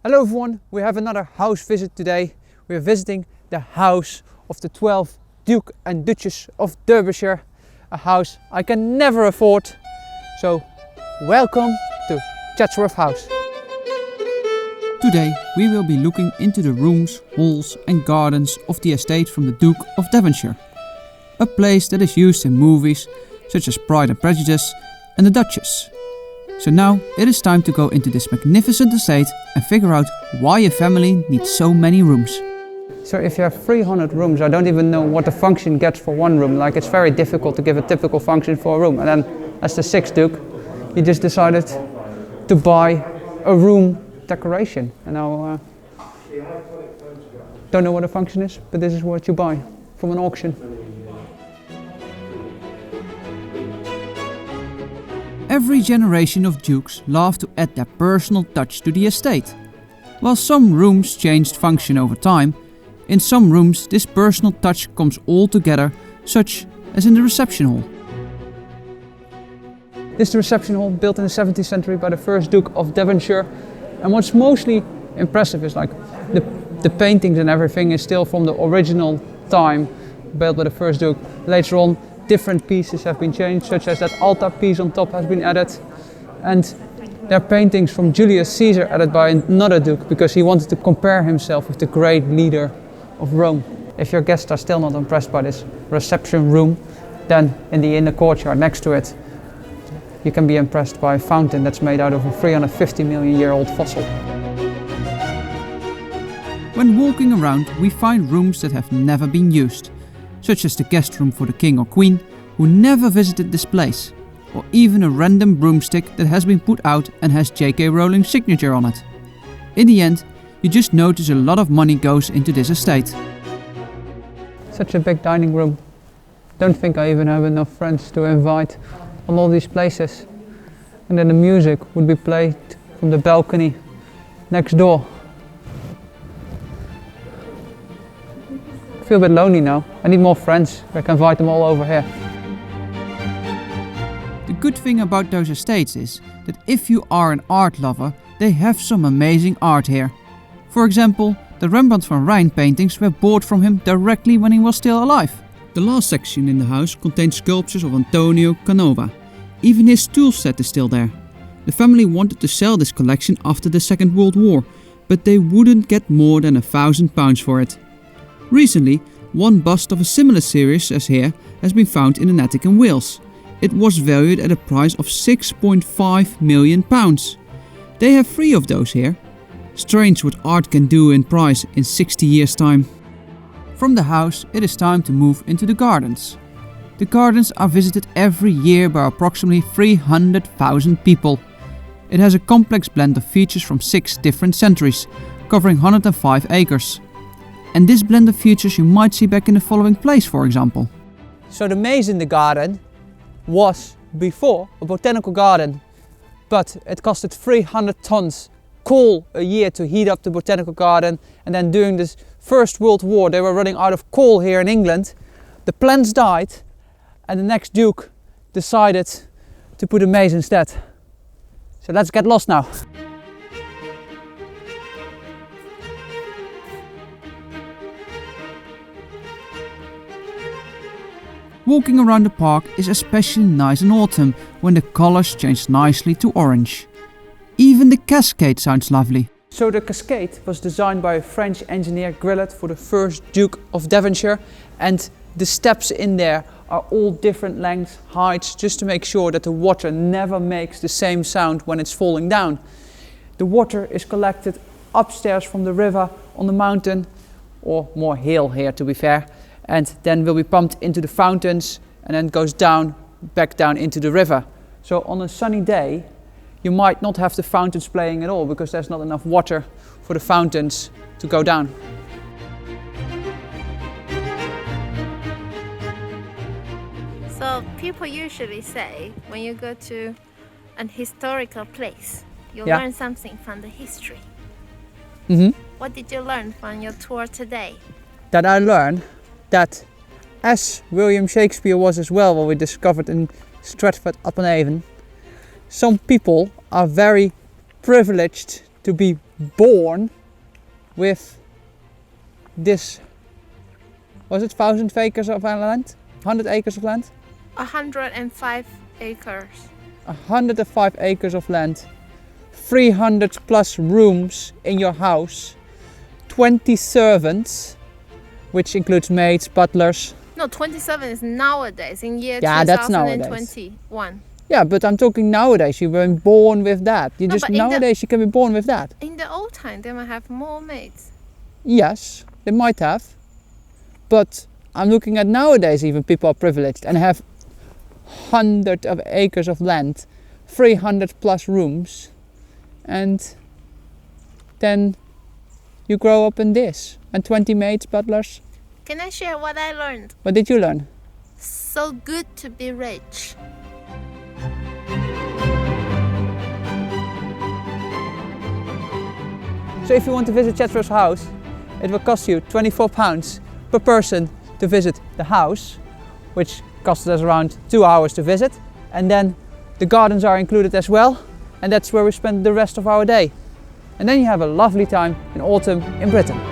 Hello everyone, we have another house visit today. We are visiting the house of the 12th Duke and Duchess of Derbyshire. A house I can never afford. So welcome to Chatsworth House. Today we will be looking into the rooms, halls and gardens of the estate from the Duke of Devonshire. A place that is used in movies such as Pride and Prejudice and The Duchess. So now it is time to go into this magnificent estate and figure out why a family needs so many rooms. So if you have 300 rooms, I don't even know what the function gets for one room. Like, it's very difficult to give a typical function for a room. And then as the 6th Duke, he just decided to buy a room decoration. And now don't know what the function is, but this is what you buy from an auction. Every generation of dukes loved to add their personal touch to the estate. While some rooms changed function over time, in some rooms this personal touch comes all together, such as in the reception hall. This is the reception hall built in the 17th century by the 1st Duke of Devonshire. And what's mostly impressive is like the paintings and everything is still from the original time built by the 1st Duke. Later on, different pieces have been changed, such as that altar piece on top has been added. And there are paintings from Julius Caesar added by another duke because he wanted to compare himself with the great leader of Rome. If your guests are still not impressed by this reception room, then in the inner courtyard next to it, you can be impressed by a fountain that's made out of a 350 million year old fossil. When walking around, we find rooms that have never been used, such as the guest room for the king or queen, who never visited this place, or even a random broomstick that has been put out and has J.K. Rowling's signature on it. In the end, you just notice a lot of money goes into this estate. Such a big dining room. Don't think I even have enough friends to invite on all these places. And then the music would be played from the balcony next door. I feel a bit lonely now. I need more friends. I can invite them all over here. The good thing about those estates is that if you are an art lover, they have some amazing art here. For example, the Rembrandt van Rijn paintings were bought from him directly when he was still alive. The last section in the house contains sculptures of Antonio Canova. Even his tool set is still there. The family wanted to sell this collection after the Second World War, but they wouldn't get more than £1,000 for it. Recently, one bust of a similar series as here has been found in an attic in Wales. It was valued at a price of £6.5 million. They have 3 of those here. Strange what art can do in price in 60 years' time. From the house, it is time to move into the gardens. The gardens are visited every year by approximately 300,000 people. It has a complex blend of features from 6 different centuries, covering 105 acres. And this blend of features you might see back in the following place, for example. So the maze in the garden was before a botanical garden, but it costed 300 tons coal a year to heat up the botanical garden. And then during the First World War they were running out of coal here in England. The plants died and the next Duke decided to put a maze instead. So let's get lost now. Walking around the park is especially nice in autumn when the colors change nicely to orange. Even the Cascade sounds lovely. So the Cascade was designed by a French engineer Grillet for the 1st Duke of Devonshire, and the steps in there are all different lengths, heights, just to make sure that the water never makes the same sound when it's falling down. The water is collected upstairs from the river on the mountain, or more hill here to be fair, and then will be pumped into the fountains and then goes down, back down into the river. So on a sunny day you might not have the fountains playing at all because there's not enough water for the fountains to go down. So people usually say when you go to an historical place, you learn something from the history. What did you learn from your tour today? That I learned that, as William Shakespeare was as well, what we discovered in Stratford-upon-Avon, some people are very privileged to be born with this, was it 1,000 acres of land? 100 acres of land? 105 acres. 105 acres of land, 300 plus rooms in your house, 20 servants, which includes maids, butlers. No, 27 is nowadays, in year Yeah, that's nowadays. 2021. Yeah, but I'm talking nowadays. You were born with that. No, but Nowadays you can be born with that. In the old time, they might have more maids. Yes, they might have. But I'm looking at nowadays, even people are privileged and have hundreds of acres of land, 300 plus rooms, and then you grow up in this. And 20 maids, butlers. Can I share what I learned? What did you learn? So good to be rich. So if you want to visit Chatsworth House, it will cost you £24 per person to visit the house, which costs us around 2 hours to visit. And then the gardens are included as well, and that's where we spend the rest of our day. And then you have a lovely time in autumn in Britain.